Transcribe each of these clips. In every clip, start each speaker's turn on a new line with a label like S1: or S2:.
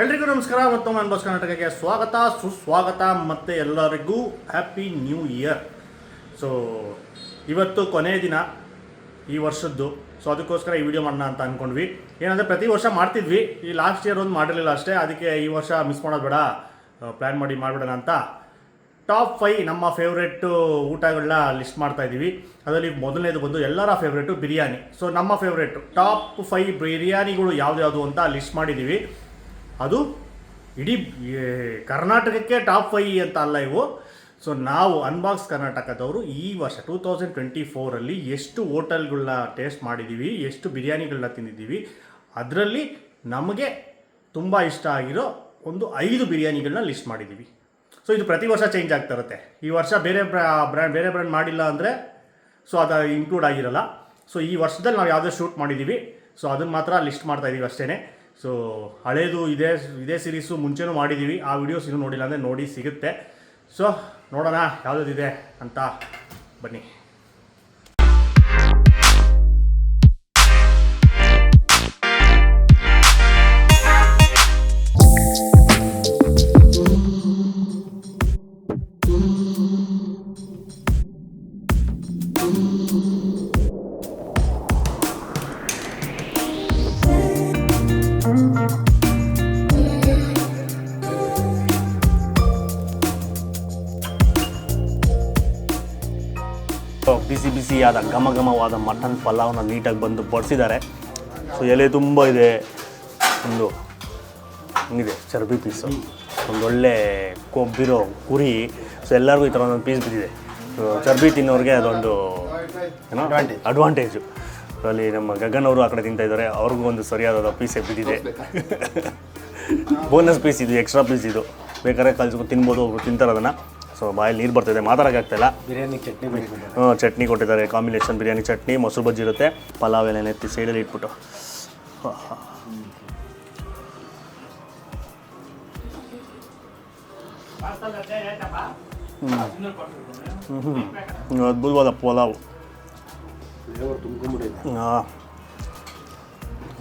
S1: ಎಲ್ರಿಗೂ ನಮಸ್ಕಾರ. ಮತ್ತೊಮ್ಮೆ ಅನ್ಬಾಸ್ ಕರ್ನಾಟಕಕ್ಕೆ ಸ್ವಾಗತ ಸುಸ್ವಾಗತ ಮತ್ತು ಎಲ್ಲರಿಗೂ ಹ್ಯಾಪಿ ನ್ಯೂ ಇಯರ್. ಸೊ ಇವತ್ತು ಕೊನೆಯ ದಿನ ಈ ವರ್ಷದ್ದು. ಸೊ ಅದಕ್ಕೋಸ್ಕರ ಈ ವಿಡಿಯೋ ಮಾಡೋಣ ಅಂತ ಅಂದ್ಕೊಂಡ್ವಿ. ಏನಂದರೆ ಪ್ರತಿ ವರ್ಷ ಮಾಡ್ತಿದ್ವಿ, ಈ ಲಾಸ್ಟ್ ಇಯರ್ ಒಂದು ಮಾಡಿರಲಿಲ್ಲ ಅಷ್ಟೇ. ಅದಕ್ಕೆ ಈ ವರ್ಷ ಮಿಸ್ ಮಾಡೋದು ಬೇಡ, ಪ್ಲ್ಯಾನ್ ಮಾಡಿ ಮಾಡಿಬಿಡೋಣ ಅಂತ ಟಾಪ್ 5 ನಮ್ಮ ಫೇವ್ರೆಟ್ಟು ಊಟಗಳನ್ನ ಲಿಸ್ಟ್ ಮಾಡ್ತಾಯಿದ್ದೀವಿ. ಅದರಲ್ಲಿ ಮೊದಲನೇದು ಬಂದು ಎಲ್ಲರ ಫೇವ್ರೇಟು ಬಿರಿಯಾನಿ. ಸೊ ನಮ್ಮ ಫೇವ್ರೇಟು ಟಾಪ್ 5 ಬಿರಿಯಾನಿಗಳು ಯಾವ್ದು ಅಂತ ಲಿಸ್ಟ್ ಮಾಡಿದ್ದೀವಿ. ಅದು ಇಡೀ ಕರ್ನಾಟಕಕ್ಕೆ ಟಾಪ್ 5 ಅಂತ ಅಲ್ಲ ಇವು. ಸೊ ನಾವು ಅನ್ಬಾಕ್ಸ್ ಕರ್ನಾಟಕದವರು ಈ ವರ್ಷ 2024 ಎಷ್ಟು ಹೋಟೆಲ್ಗಳನ್ನ ಟೇಸ್ಟ್ ಮಾಡಿದ್ದೀವಿ, ಎಷ್ಟು ಬಿರಿಯಾನಿಗಳನ್ನ ತಿಂದಿದ್ದೀವಿ, ಅದರಲ್ಲಿ ನಮಗೆ ತುಂಬ ಇಷ್ಟ ಆಗಿರೋ ಒಂದು 5 ಬಿರಿಯಾನಿಗಳನ್ನ ಲಿಸ್ಟ್ ಮಾಡಿದ್ದೀವಿ. ಸೊ ಇದು ಪ್ರತಿ ವರ್ಷ ಚೇಂಜ್ ಆಗ್ತಾ ಇರುತ್ತೆ. ಈ ವರ್ಷ ಬೇರೆ ಬ್ರ್ಯಾಂಡ್ ಮಾಡಿಲ್ಲ ಅಂದರೆ ಸೊ ಅದು ಇನ್ಕ್ಲೂಡ್ ಆಗಿರಲ್ಲ. ಸೊ ಈ ವರ್ಷದಲ್ಲಿ ನಾವು ಯಾವುದೇ ಶೂಟ್ ಮಾಡಿದ್ದೀವಿ, ಸೊ ಅದನ್ನು ಮಾತ್ರ ಲಿಸ್ಟ್ ಮಾಡ್ತಾಯಿದ್ದೀವಿ ಅಷ್ಟೇ. ಸೊ ಹಳೇದು ಇದೇ ಸೀರೀಸು ಮುಂಚೆನೂ ಮಾಡಿದ್ದೀವಿ, ಆ ವಿಡಿಯೋಸ್ ಇನ್ನೂ ನೋಡಿಲ್ಲ ಅಂದರೆ ನೋಡಿ ಸಿಗುತ್ತೆ. ಸೊ ನೋಡೋಣ ಯಾವುದಿದೆ ಅಂತ, ಬನ್ನಿ. ಬಿಸಿಯಾದ ಘಮಘಮವಾದ ಮಟನ್ ಪಲಾವ್ನ ನೀಟಾಗಿ ಬಂದು ಬಡಿಸಿದ್ದಾರೆ. ಸೊ ಎಲೆ ತುಂಬ ಇದೆ, ಒಂದು ಹಿಂಗಿದೆ ಚರ್ಬಿ ಪೀಸು, ಒಂದೊಳ್ಳೆ ಕೊಬ್ಬಿರೋ ಕುರಿ. ಸೊ ಎಲ್ಲರಿಗೂ ಈ ಥರ ಒಂದೊಂದು ಪೀಸ್ ಬಿದ್ದಿದೆ. ಸೊ ಚರ್ಬಿ ತಿನ್ನೋರಿಗೆ ಅದೊಂದು ಏನೋ ಅಡ್ವಾಂಟೇಜು. ಅಲ್ಲಿ ನಮ್ಮ ಗಗನ್ ಅವರು ಆ ಕಡೆ ತಿಂತಾಯಿದ್ದಾರೆ, ಅವ್ರಿಗೂ ಒಂದು ಸರಿಯಾದ ಪೀಸೇ ಬಿದ್ದಿದೆ. ಬೋನಸ್ ಪೀಸ್ ಇದು, ಎಕ್ಸ್ಟ್ರಾ ಪೀಸ್ ಇದು. ಬೇಕಾದ್ರೆ ಕಲ್ಸ್ಕೊಂಡು ತಿನ್ಬೋದು, ಒಬ್ರು ತಿಂತಾರೆ ಅದನ್ನು. ಸೊ ಬಾಯಲ್ಲಿ ನೀರು ಬರ್ತಿದೆ, ಮಾತಾಡೋಕ್ಕಾಗ್ತಾಯಿಲ್ಲ.
S2: ಬಿರಿಯಾನಿ ಚಟ್ನಿ
S1: ಚಟ್ನಿ ಕೊಟ್ಟಿದ್ದಾರೆ, ಕಾಂಬಿನೇಷನ್ ಬಿರಿಯಾನಿ ಚಟ್ನಿ, ಮೊಸರು ಬಜ್ಜಿ ಇರುತ್ತೆ, ಪಲಾವ್ ಎಲೆ ಎತ್ತಿ ಸೈಡಲ್ಲಿ ಇಟ್ಬಿಟ್ಟು. ಅದ್ಭುತವಾದ ಪಲಾವ್.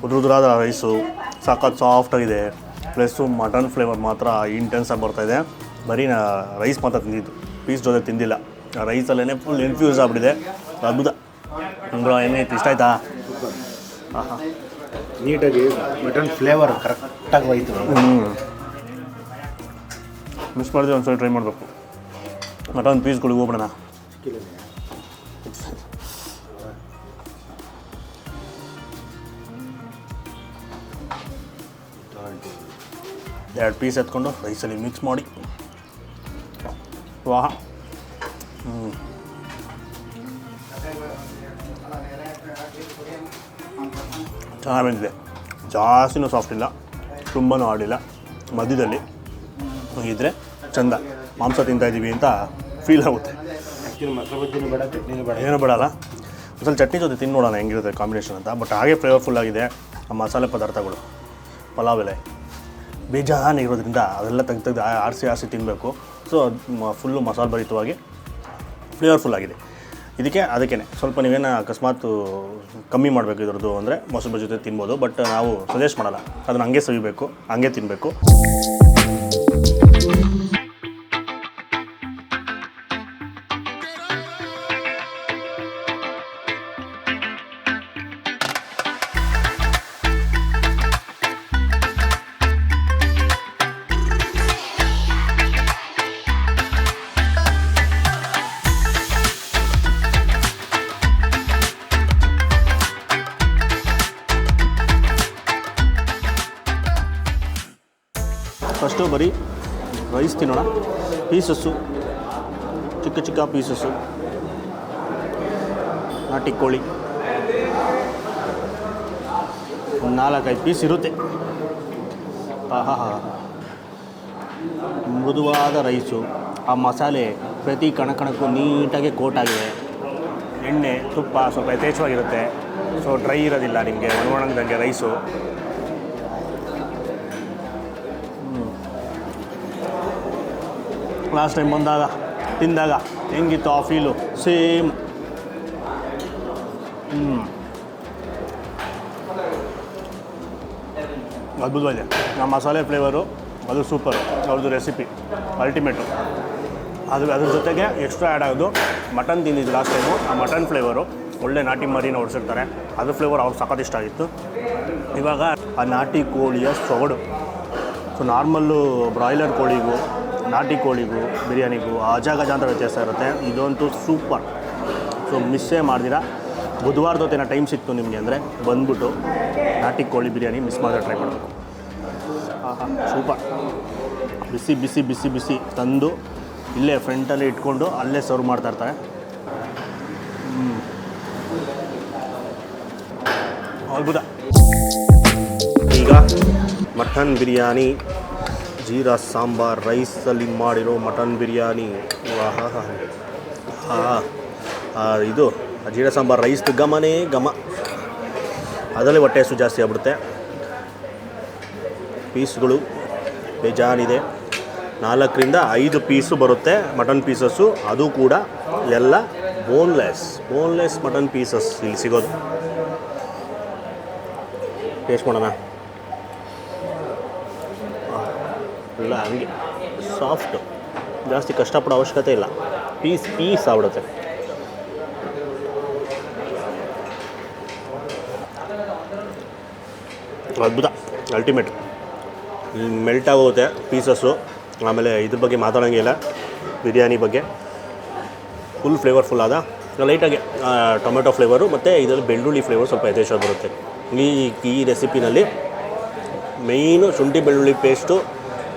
S1: ಉದುರಾದ ರೈಸು ಸಖತ್ ಸಾಫ್ಟಾಗಿದೆ, ಪ್ಲಸ್ಸು ಮಟನ್ ಫ್ಲೇವರ್ ಮಾತ್ರ ಇಂಟೆನ್ಸಾಗಿ ಬರ್ತಾಯಿದೆ. ಬರೀ ರೈಸ್ ಮಾತ್ರ ತಿಂದಿದ್ದು, ಪೀಸ್ ಜೊತೆ ತಿಂದಿಲ್ಲ. ರೈಸಲ್ಲೇ ಫುಲ್ ಇನ್ಫ್ಯೂಸ್ ಆಗಿಬಿಟ್ಟಿದೆ. ಅದ್ಭುತ. ಅಂದ್ರೆ ಏನಾಯ್ತು, ಇಷ್ಟ ಆಯ್ತಾ?
S2: ಹಾಂ ಹಾಂ, ನೀಟಾಗಿ ಮಟನ್ ಫ್ಲೇವರ್ ಕರೆಕ್ಟಾಗಿ ಹೋಯ್ತು.
S1: ಮಿಸ್ ಮಾಡಿದ್ರೆ ಒಂದು ಸಲ ಟ್ರೈ ಮಾಡಬೇಕು. ಮಟನ್ ಪೀಸ್ಗಳಿಗೆ ಹೋಗ್ಬಿಡೋಣ. ಎರಡು ಪೀಸ್ ಎತ್ಕೊಂಡು ರೈಸಲ್ಲಿ ಮಿಕ್ಸ್ ಮಾಡಿ, ವಾಹ. ಚೆನ್ನಾಗಿ ಬಂದಿದೆ. ಜಾಸ್ತಿನೂ ಸಾಫ್ಟ್ ಇಲ್ಲ, ತುಂಬಾ ಆಡಿಲ್ಲ, ಮಧ್ಯದಲ್ಲಿ ಇದ್ದರೆ ಚೆಂದ. ಮಾಂಸ ತಿಂತಾಯಿದ್ದೀವಿ ಅಂತ ಫೀಲ್ ಆಗುತ್ತೆ.
S2: ಮೊಸರು ಬೇಡ, ಚಟ್ನಿನೂ ಬೇಡ,
S1: ಏನೂ ಬೇಡಲ್ಲ. ಸ್ವಲ್ಪ ಚಟ್ನಿ ಜೊತೆ ತಿಂದು ನೋಡೋಣ ಹೆಂಗಿರುತ್ತೆ ಕಾಂಬಿನೇಷನ್ ಅಂತ. ಬಟ್ ಹಾಗೆ ಫ್ಲೇವರ್ಫುಲ್ಲಾಗಿದೆ ಆ ಮಸಾಲೆ ಪದಾರ್ಥಗಳು. ಪಲಾವ್ ಎಲೆ ಬೇಜಾನಿರೋದ್ರಿಂದ ಅದೆಲ್ಲ ತೆಗ್ದು ಆರಿಸಿ ತಿನ್ನಬೇಕು. ಸೊ ಫುಲ್ಲು ಮಸಾಲೆ ಭರಿತವಾಗಿ ಫ್ಲೇವರ್ಫುಲ್ಲಾಗಿದೆ. ಅದಕ್ಕೇ ಸ್ವಲ್ಪ ನೀವೇನು ಅಕಸ್ಮಾತ್ ಕಮ್ಮಿ ಮಾಡಬೇಕು ಇದ್ರದ್ದು ಅಂದರೆ ಮೊಸರು ಬಜ್ಜಿ ಜೊತೆ ತಿನ್ಬೋದು. ಬಟ್ ನಾವು ಸಜೆಸ್ಟ್ ಮಾಡಲ್ಲ, ಅದನ್ನು ಹಂಗೆ ಸವಿಬೇಕು, ಹಂಗೆ ತಿನ್ನಬೇಕು. ಫಸ್ಟು ಬರೀ ರೈಸ್ ತಿನ್ನೋಣ. ಪೀಸಸ್ಸು ಚಿಕ್ಕ ಪೀಸಸ್ಸು, ನಾಟಿ ಕೋಳಿ ಒಂದು 4-5 ಪೀಸ್ ಇರುತ್ತೆ. ಆಹಾ, ಮೃದುವಾದ ರೈಸು, ಆ ಮಸಾಲೆ ಪ್ರತಿ ಕಣಕ್ಕೂ ನೀಟಾಗಿ ಕೋಟಾಗಿದೆ. ಎಣ್ಣೆ ತುಪ್ಪ ಸ್ವಲ್ಪ ಯಥೇಚ್ಛವಾಗಿರುತ್ತೆ. ಸೊ ಡ್ರೈ ಇರೋದಿಲ್ಲ ನಿಮಗೆ, ಒಣದಂಗೆ ರೈಸು. ಲಾಸ್ಟ್ ಟೈಮ್ ಬಂದಾಗ ತಿಂದಾಗ ಹೆಂಗಿತ್ತು ಆ ಫೀಲು, ಸೇಮ್. ಅದ್ಭುತವಾಗಿದೆ. ಆ ಮಸಾಲೆ ಫ್ಲೇವರು ಅದು ಸೂಪರ್, ಅವ್ರದ್ದು ರೆಸಿಪಿ ಅಲ್ಟಿಮೇಟು. ಅದ್ರ ಜೊತೆಗೆ ಎಕ್ಸ್ಟ್ರಾ ಆ್ಯಡ್ ಆಗೋದು ಮಟನ್ ತಿಂದಿದ್ದು ಲಾಸ್ಟ್ ಟೈಮು, ಆ ಮಟನ್ ಫ್ಲೇವರು ಒಳ್ಳೆ ನಾಟಿ ಮರಿನ ಹೊಡ್ಸಿರ್ತಾರೆ, ಅದು ಫ್ಲೇವರ್ ಅವ್ರು ಸಖತ್ ಇಷ್ಟ ಆಗಿತ್ತು. ಇವಾಗ ಆ ನಾಟಿ ಕೋಳಿಯ ಸೊಗಡು. ಸೊ ನಾರ್ಮಲ್ಲು ಬ್ರಾಯ್ಲರ್ ಕೋಳಿಗೂ ನಾಟಿ ಕೋಳಿಗೂ ಬಿರಿಯಾನಿಗೂ ಅಜಾಗಜಾಂತರ ವ್ಯತ್ಯಾಸ ಇರುತ್ತೆ. ಇದಂತೂ ಸೂಪರ್. ಸೊ ಮಿಸ್ಸೇ ಮಾಡ್ದಿರ, ಬುಧವಾರದ ಹೊತ್ತೇನೋ ಟೈಮ್ ಸಿಕ್ತು ನಿಮಗೆ ಅಂದರೆ ಬಂದ್ಬಿಟ್ಟು ನಾಟಿ ಕೋಳಿ ಬಿರಿಯಾನಿ ಮಿಸ್ ಮಾಡಿದ್ರೆ ಟ್ರೈ ಮಾಡಬೇಕು. ಆಹಾ ಸೂಪರ್. ಬಿಸಿ ಬಿಸಿ ಬಿಸಿ ಬಿಸಿ ತಂದು ಇಲ್ಲೇ ಫ್ರಂಟಲ್ಲಿ ಇಟ್ಕೊಂಡು ಅಲ್ಲೇ ಸರ್ವ್ ಮಾಡ್ತಾಯಿರ್ತಾರೆ. ಅದ್ಭುತ. ಈಗ ಮಟನ್ ಬಿರಿಯಾನಿ, ಜೀರಾ ಸಾಂಬಾರ್ ರೈಸಲ್ಲಿ ಮಾಡಿರೋ ಮಟನ್ ಬಿರಿಯಾನಿ. ಇದು ಜೀರಾ ಸಾಂಬಾರ್ ರೈಸ್ದು ಘಮನೇ ಘಮ, ಅದರಲ್ಲಿ ಹೊಟ್ಟೆ ಹಸು ಜಾಸ್ತಿ ಆಗ್ಬಿಡುತ್ತೆ. ಪೀಸ್ಗಳು ಬೇಜಾನಿದೆ, 4ರಿಂದ 5 ಪೀಸು ಬರುತ್ತೆ ಮಟನ್ ಪೀಸಸ್ಸು. ಅದು ಕೂಡ ಎಲ್ಲ ಬೋನ್ಲೆಸ್ ಮಟನ್ ಪೀಸಸ್ ಇಲ್ಲಿ ಸಿಗೋದು. ಟೇಸ್ಟ್ ಮಾಡೋಣ. ಇಲ್ಲ ಹಂಗೆ ಸಾಫ್ಟು, ಜಾಸ್ತಿ ಕಷ್ಟಪಡೋ ಅವಶ್ಯಕತೆ ಇಲ್ಲ, ಪೀಸ್ ಆಗ್ಬಿಡುತ್ತೆ. ಅದ್ಭುತ, ಅಲ್ಟಿಮೇಟ್. ಮೆಲ್ಟ್ ಆಗೋಗುತ್ತೆ ಪೀಸಸ್ಸು. ಆಮೇಲೆ ಇದ್ರ ಬಗ್ಗೆ ಮಾತಾಡೋಂಗಿಲ್ಲ, ಬಿರಿಯಾನಿ ಬಗ್ಗೆ ಫುಲ್ ಫ್ಲೇವರ್ಫುಲ್ ಆದ. ಲೈಟಾಗಿ ಟೊಮೆಟೊ ಫ್ಲೇವರು ಮತ್ತು ಇದರಲ್ಲಿ ಬೆಳ್ಳುಳ್ಳಿ ಫ್ಲೇವರ್ ಸ್ವಲ್ಪ ಯಥೇಚ್ಛವಾಗಿ ಬರುತ್ತೆ. ಈ ರೆಸಿಪಿನಲ್ಲಿ ಮೇಯ್ನು ಶುಂಠಿ ಬೆಳ್ಳುಳ್ಳಿ ಪೇಸ್ಟು,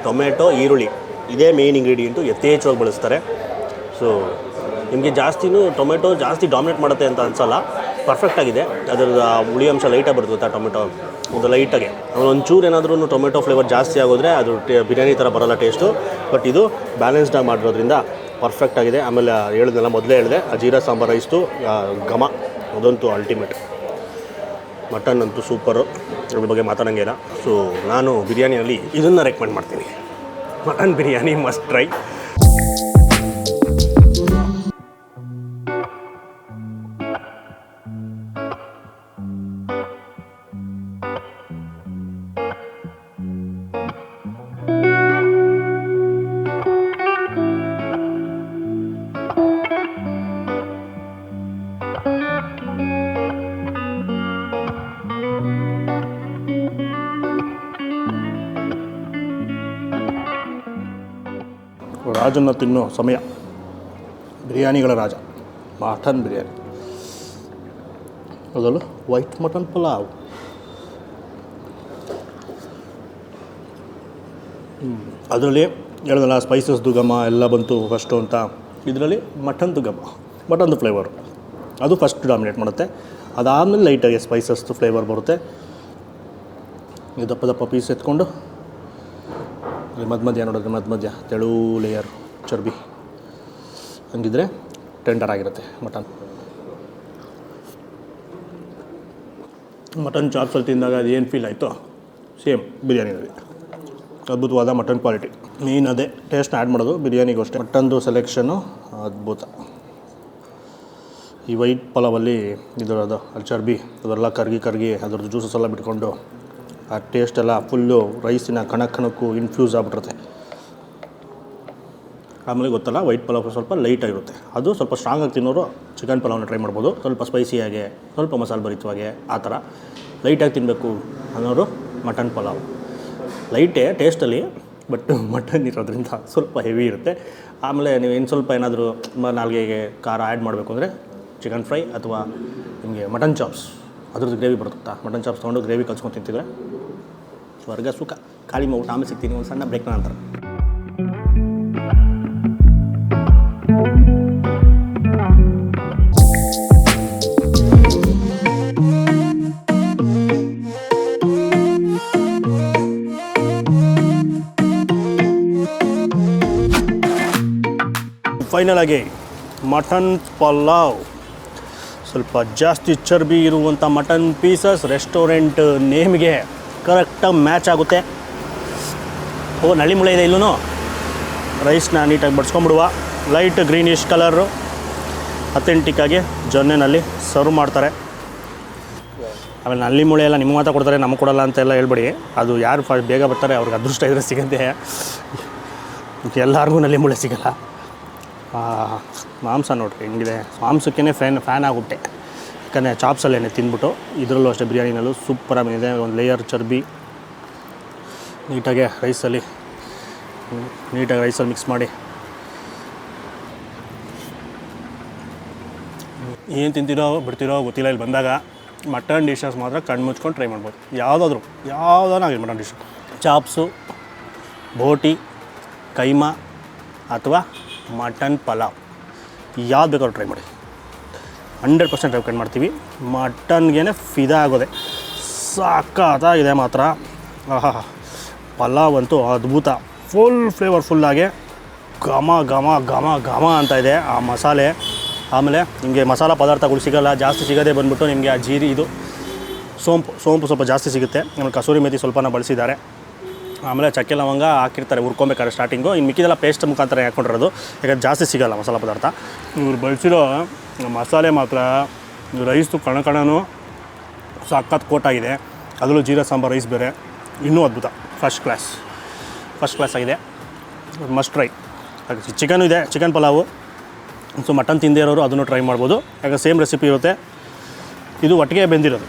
S1: ಟೊಮೆಟೊ, ಈರುಳ್ಳಿ, ಇದೇ ಮೇಯ್ನ್ ಇಂಗ್ರೀಡಿಯೆಂಟು ಯಥೇಚ್ಛವಾಗಿ ಬಳಸ್ತಾರೆ. ಸೊ ನಿಮಗೆ ಟೊಮೆಟೊ ಜಾಸ್ತಿ ಡಾಮಿನೇಟ್ ಮಾಡುತ್ತೆ ಅಂತ ಅನಿಸಲ್ಲ, ಪರ್ಫೆಕ್ಟಾಗಿದೆ. ಅದರ ಹುಳಿ ಅಂಶ ಲೈಟಾಗಿ ಬರುತ್ತೆ ಟೊಮೆಟೊ, ಒಂದು ಲೈಟಾಗಿ. ಒಂಚೂರು ಏನಾದ್ರೂ ಟೊಮೆಟೊ ಫ್ಲೇವರ್ ಜಾಸ್ತಿ ಆಗೋದ್ರೆ ಅದು ಬಿರಿಯಾನಿ ಥರ ಬರೋಲ್ಲ ಟೇಸ್ಟು. ಬಟ್ ಇದು ಬ್ಯಾಲೆನ್ಸ್ಡಾಗಿ ಮಾಡಿರೋದ್ರಿಂದ ಪರ್ಫೆಕ್ಟಾಗಿದೆ. ಆಮೇಲೆ ಮೊದಲೇ ಹೇಳಿದೆ ಆ ಜೀರಾ ಸಾಂಬಾರ್ ರೈಸ್ದು ಘಮ ಅದಂತೂ ಅಲ್ಟಿಮೇಟ್. ಮಟನ್ ಅಂತೂ ಸೂಪರು, ಅದ್ರ ಬಗ್ಗೆ ಮಾತಾಡೋಂಗಿಲ್ಲ. ಸೊ ನಾನು ಬಿರಿಯಾನಿಯಲ್ಲಿ ಇದನ್ನು ರೆಕಮೆಂಡ್ ಮಾಡ್ತೀನಿ, ಮಟನ್ ಬಿರಿಯಾನಿ ಮಸ್ಟ್ ಟ್ರೈ. ರಾಜನ್ನ ತಿನ್ನೋ ಸಮಯ, ಬಿರಿಯಾನಿಗಳ ರಾಜ ಮಟನ್ ಬಿರಿಯಾನಿ, ಅದರಲ್ಲೂ ವೈಟ್ ಮಟನ್ ಪಲಾವ್. ಅದರಲ್ಲಿ ಹೇಳಿದಲ್ಲ ಸ್ಪೈಸಸ್ದು ಘಮ ಎಲ್ಲ ಬಂತು ಫಸ್ಟು ಅಂತ. ಇದರಲ್ಲಿ ಮಟನ್ದು ಘಮ, ಮಟನ್ದು ಫ್ಲೇವರು ಅದು ಫಸ್ಟ್ ಡಾಮಿನೇಟ್ ಮಾಡುತ್ತೆ. ಅದಾದಮೇಲೆ ಲೈಟಾಗಿ ಸ್ಪೈಸಸ್ದು ಫ್ಲೇವರ್ ಬರುತ್ತೆ. ಈ ದಪ್ಪ ದಪ್ಪ ಪೀಸ್ ಎತ್ಕೊಂಡು ಮಧ್ಯ ನೋಡಿದ್ರೆ ಮಧ್ಯ ತೆಳು ಲೇಯರ್ ಚರ್ಬಿ, ಹಂಗಿದ್ರೆ ಟೆಂಡರ್ ಆಗಿರುತ್ತೆ ಮಟನ್ ಚಾಪ್ಸಲ್ಲಿ ತಿಂದಾಗ ಅದು ಏನು ಫೀಲ್ ಆಯಿತು ಸೇಮ್ ಬಿರಿಯಾನಿನಲ್ಲಿ. ಅದ್ಭುತವಾದ ಮಟನ್ ಕ್ವಾಲಿಟಿ. ಮೇನ್ ಅದೇ ಟೇಸ್ಟ್ನ ಆ್ಯಡ್ ಮಾಡೋದು ಬಿರಿಯಾನಿಗೂ ಅಷ್ಟೇ. ಮಟನ್ದು ಸೆಲೆಕ್ಷನ್ನು ಅದ್ಭುತ. ಈ ವೈಟ್ ಪಲಾವಲ್ಲಿ ಇದರದು ಅಲ್ಲಿ ಚರ್ಬಿ ಅದೆಲ್ಲ ಕರ್ಗಿ ಅದರದ್ದು ಜ್ಯೂಸಸ್ ಎಲ್ಲ ಬಿಟ್ಕೊಂಡು ಆ ಟೇಸ್ಟ್ ಎಲ್ಲ ಫುಲ್ಲು ರೈಸಿನ ಕಣಕ್ಕೂ ಇನ್ಫ್ಯೂಸ್ ಆಗಿಬಿಟ್ಟಿರುತ್ತೆ. ಆಮೇಲೆ ಗೊತ್ತಲ್ಲ ವೈಟ್ ಪಲಾವ್ ಸ್ವಲ್ಪ ಲೈಟಾಗಿರುತ್ತೆ, ಅದು ಸ್ವಲ್ಪ ಸ್ಟ್ರಾಂಗಾಗಿ ತಿನ್ನೋರು ಚಿಕನ್ ಪಲಾವ್ನ ಟ್ರೈ ಮಾಡ್ಬೋದು. ಸ್ವಲ್ಪ ಸ್ಪೈಸಿಯಾಗೆ, ಸ್ವಲ್ಪ ಮಸಾಲೆ ಭರಿತವಾಗೆ, ಆ ಥರ ಲೈಟಾಗಿ ತಿನ್ನಬೇಕು ಅನ್ನೋರು ಮಟನ್ ಪಲಾವ್. ಲೈಟೇ ಟೇಸ್ಟಲ್ಲಿ, ಬಟ್ ಮಟನ್ ಇರೋದ್ರಿಂದ ಸ್ವಲ್ಪ ಹೆವಿ ಇರುತ್ತೆ. ಆಮೇಲೆ ನೀವು ಇನ್ನು ಸ್ವಲ್ಪ ಏನಾದರೂ ನಾಲ್ಗೆಗೆ ಖಾರ ಆ್ಯಡ್ ಮಾಡಬೇಕು ಅಂದರೆ ಚಿಕನ್ ಫ್ರೈ ಅಥವಾ ನಿಮಗೆ ಮಟನ್ ಚಾಪ್ಸ್, ಅದ್ರದ್ದು ಗ್ರೇವಿ ಬರುತ್ತಾ, ಮಟನ್ ಚಾಪ್ಸ್ ತೊಗೊಂಡು ಗ್ರೇವಿ ಕಲ್ಸ್ಕೊಂಡು ತಿಂತಿದ್ರೆ ಸ್ವರ್ಗ ಸುಖ. ಖಾಲಿ ಊಟ ಆಮೇಲೆ ಸಿಗ್ತೀನಿ ಒಂದು ಸಣ್ಣ ಬ್ರೇಕ್ನ ನಂತರ. ಫೈನಲ್ ಆಗಿ ಮಟನ್ ಪಲಾವ್, ಸ್ವಲ್ಪ ಜಾಸ್ತಿ ಚರ್ಬಿ ಇರುವಂಥ ಮಟನ್ ಪೀಸಸ್ ರೆಸ್ಟೋರೆಂಟ್ ನೇಮ್ಗೆ ಕರೆಕ್ಟಾಗಿ ಮ್ಯಾಚ್ ಆಗುತ್ತೆ. ನಳಿ ಮುಳೆ ಇದೆ ಇಲ್ಲೂ. ರೈಸ್ನ ನೀಟಾಗಿ ಬಡ್ಸ್ಕೊಂಬಿಡುವ, ಲೈಟ್ ಗ್ರೀನಿಶ್ ಕಲರು, ಅಥೆಂಟಿಕ್ಕಾಗಿ ಜೊನ್ನೆನಲ್ಲಿ ಸರ್ವ್ ಮಾಡ್ತಾರೆ. ಆಮೇಲೆ ನಲ್ಲಿ ಮೂಳೆ ಎಲ್ಲ ನಿಮ್ಗೆ ಮಾತ್ರ ಕೊಡ್ತಾರೆ, ನಮಗೆ ಕೊಡಲ್ಲ ಅಂತೆಲ್ಲ ಹೇಳ್ಬೇಡಿ. ಅದು ಯಾರು ಬೇಗ ಬರ್ತಾರೆ ಅವ್ರಿಗೆ ಅದೃಷ್ಟ ಇದ್ರೆ ಸಿಗುತ್ತೆ, ಎಲ್ಲರಿಗೂ ನಲ್ಲಿ ಮೂಳೆ ಸಿಗಲ್ಲ. ಮಾಂಸ ನೋಡ್ರಿ ಹೆಂಗಿದೆ, ಮಾಂಸಕ್ಕೇ ಫ್ಯಾನ್ ಆಗುತ್ತೆ. ಯಾಕಂದರೆ ಚಾಪ್ಸಲ್ಲೇನೆ ತಿಂದ್ಬಿಟ್ಟು, ಇದರಲ್ಲೂ ಅಷ್ಟೇ ಬಿರಿಯಾನಿನಲ್ಲೂ ಸೂಪರಾಗಿದೆ. ಒಂದು ಲೇಯರ್ ಚರ್ಬಿ ನೀಟಾಗಿ ರೈಸಲ್ಲಿ ಮಿಕ್ಸ್ ಮಾಡಿ ಏನು ತಿಂತೀರೋ ಬಿಡ್ತೀರೋ ಗೊತ್ತಿಲ್ಲ. ಇಲ್ಲಿ ಬಂದಾಗ ಮಟನ್ ಡಿಶಸ್ ಮಾತ್ರ ಕಣ್ಣು ಮುಚ್ಕೊಂಡು ಟ್ರೈ ಮಾಡ್ಬೋದು. ಯಾವುದಾದ್ರೂ ಆಗಲಿ ಮಟನ್ ಡಿಶ್, ಚಾಪ್ಸು, ಬೋಟಿ, ಕೈಮಾ ಅಥವಾ ಮಟನ್ ಪಲಾವ್, ಯಾವ್ದು ಬೇಕಾದ್ರೂ ಟ್ರೈ ಮಾಡಿ. 100% ರೆಕಮೆಂಡ್ ಮಾಡ್ತೀವಿ. ಮಟನ್ಗೆ ಫಿದಾ ಆಗೋದೆ, ಸಾಕಾಗಿದೆ ಮಾತ್ರ. ಆಹಾ, ಪಲಾವ್ ಅಂತೂ ಅದ್ಭುತ, ಫುಲ್ ಫ್ಲೇವರ್ಫುಲ್ಲಾಗಿ ಘಮ ಘಮ ಘಮ ಘಮ ಅಂತ ಇದೆ ಆ ಮಸಾಲೆ. ಆಮೇಲೆ ನಿಮಗೆ ಮಸಾಲ ಪದಾರ್ಥಗಳು ಸಿಗೋಲ್ಲ, ಜಾಸ್ತಿ ಸಿಗೋದೇ ಬಂದ್ಬಿಟ್ಟು ನಿಮಗೆ ಆ ಜೀರಿ, ಇದು ಸೋಂಪು ಸ್ವಲ್ಪ ಜಾಸ್ತಿ ಸಿಗುತ್ತೆ. ಆಮೇಲೆ ಕಸೂರಿ ಮೇಥಿ ಸ್ವಲ್ಪನ ಬಳಸಿದ್ದಾರೆ. ಆಮೇಲೆ ಚಕ್ಕೆ ಲವಂಗ ಹಾಕಿರ್ತಾರೆ ಹುರ್ಕೊಬೇಕಾದ್ರೆ ಸ್ಟಾರ್ಟಿಂಗು. ಇನ್ನು ಮಿಕ್ಕಿದೆಲ್ಲ ಪೇಸ್ಟ್ ಮುಖಾಂತರ ಹಾಕ್ಕೊಂಡಿರೋದು, ಯಾಕಂದರೆ ಜಾಸ್ತಿ ಸಿಗೋಲ್ಲ ಮಸಾಲ ಪದಾರ್ಥ. ಇವ್ರು ಬಳಸಿರೋ ಮಸಾಲೆ ಮಾತ್ರ, ರೈಸು ಕಣಕಣನೂ ಸಖತ್ ಕೋಟಾಗಿದೆ. ಅದರಲ್ಲೂ ಜೀರಾ ಸಾಂಬಾರು ರೈಸ್ ಬೇರೆ, ಇನ್ನೂ ಅದ್ಭುತ, ಫಸ್ಟ್ ಕ್ಲಾಸ್ ಆಗಿದೆ. Must try. ಚಿಕನು ಇದೆ, ಚಿಕನ್ ಪಲಾವು. ಸೊ ಮಟನ್ ತಿಂದೇ ಇರೋರು ಅದನ್ನು ಟ್ರೈ ಮಾಡ್ಬೋದು, ಯಾಕಂದರೆ ಸೇಮ್ ರೆಸಿಪಿ ಇರುತ್ತೆ. ಇದು ಒಟ್ಟಿಗೆ ಬೆಂದಿರೋದು,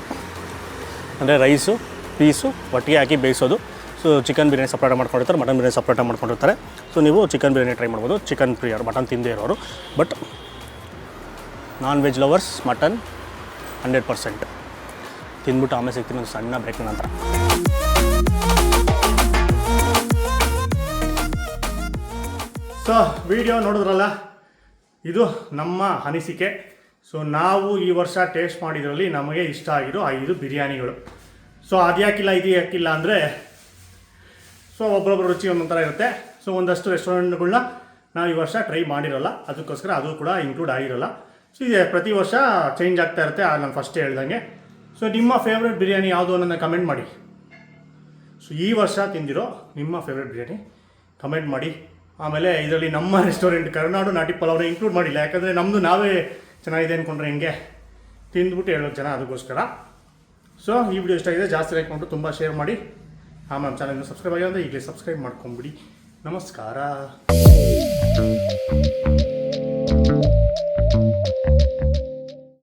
S1: ಅಂದರೆ ರೈಸು ಪೀಸು ಒಟ್ಟಿಗೆ ಹಾಕಿ ಬೇಯಿಸೋದು. ಸೊ ಚಿಕನ್ ಬಿರಿಯಾನಿ ಸಪ್ರೇಟ್ ಮಾಡ್ಕೊಂಡಿರ್ತಾರೆ, ಮಟನ್ ಬಿರಿಯಾನಿ ಸಪ್ರೇಟ್ ಮಾಡ್ಕೊಂಡಿರ್ತಾರೆ. ಸೊ ನೀವು ಚಿಕನ್ ಬಿರಿಯಾನಿ ಟ್ರೈ ಮಾಡ್ಬೋದು, ಚಿಕನ್ ಪ್ರಿಯರ್, ಮಟನ್ ತಿಂದೇ ಇರೋರು. But non veg lovers mutton 100% ತಿಂದ್ಬಿಟ್ಟು ಆಮೇಲೆ ಸಿಗ್ತೀನಿ ಒಂದು ಸಣ್ಣ ಬ್ರೇಕ್ ನಂತರ. ಸೊ ವಿಡಿಯೋ ನೋಡಿದ್ರಲ್ಲ, ಇದು ನಮ್ಮ ಅನಿಸಿಕೆ. ಸೊ ನಾವು ಈ ವರ್ಷ ಟೇಸ್ಟ್ ಮಾಡಿದ್ರಲ್ಲಿ ನಮಗೆ ಇಷ್ಟ ಆಗಿರೋ 5 ಬಿರಿಯಾನಿಗಳು. ಸೊ ಅದು ಯಾಕಿಲ್ಲ ಇದು ಯಾಕಿಲ್ಲ ಅಂದರೆ, ಸೊ ಒಬ್ಬರೊಬ್ಬರು ರುಚಿ ಒಂದೊಂಥರ ಇರುತ್ತೆ. ಸೊ ಒಂದಷ್ಟು ರೆಸ್ಟೋರೆಂಟ್ಗಳನ್ನ ನಾವು ಈ ವರ್ಷ ಟ್ರೈ ಮಾಡಿರೋಲ್ಲ, ಅದಕ್ಕೋಸ್ಕರ ಅದು ಕೂಡ ಇನ್ಕ್ಲೂಡ್ ಆಗಿರೋಲ್ಲ. ಸೊ ಇದೆ ಪ್ರತಿ ವರ್ಷ ಚೇಂಜ್ ಆಗ್ತಾ ಇರುತ್ತೆ, ನಾನು ಫಸ್ಟೇ ಹೇಳ್ದಂಗೆ. ಸೊ ನಿಮ್ಮ ಫೇವ್ರೆಟ್ ಬಿರಿಯಾನಿ ಯಾವುದು ಅನ್ನೋದನ್ನ ಕಮೆಂಟ್ ಮಾಡಿ. ಸೊ ಈ ವರ್ಷ ತಿಂದಿರೋ ನಿಮ್ಮ ಫೇವ್ರೆಟ್ ಬಿರಿಯಾನಿ ಕಮೆಂಟ್ ಮಾಡಿ. ಆಮೇಲೆ ಇದರಲ್ಲಿ ನಮ್ಮ ರೆಸ್ಟೋರೆಂಟ್ ಕರ್ನಾಡು ನಾಟಿ ಪಲಾವ್ನ ಇನ್ಕ್ಲೂಡ್ ಮಾಡಿಲ್ಲ, ಯಾಕಂದರೆ ನಮ್ಮದು ನಾವೇ ಚೆನ್ನಾಗಿದೆ ಅಂದ್ಕೊಂಡ್ರೆ ಹೆಂಗೆ, ತಿಂದ್ಬಿಟ್ಟು ಹೇಳೋದು ಜನ, ಅದಕ್ಕೋಸ್ಕರ. ಸೊ ಈ ವಿಡಿಯೋ ಇಷ್ಟ ಆಗಿದೆ, ಜಾಸ್ತಿ ಲೈಕ್ ಮಾಡಿಟ್ಟು ತುಂಬ ಶೇರ್ ಮಾಡಿ. ನಮ್ಮ ಚಾನಲ್ನ ಸಬ್ಸ್ಕ್ರೈಬ್ ಆಗಿಲ್ಲ ಅಂದರೆ ಈಗಲೇ ಸಬ್ಸ್ಕ್ರೈಬ್ ಮಾಡ್ಕೊಂಬಿಡಿ. ನಮಸ್ಕಾರ.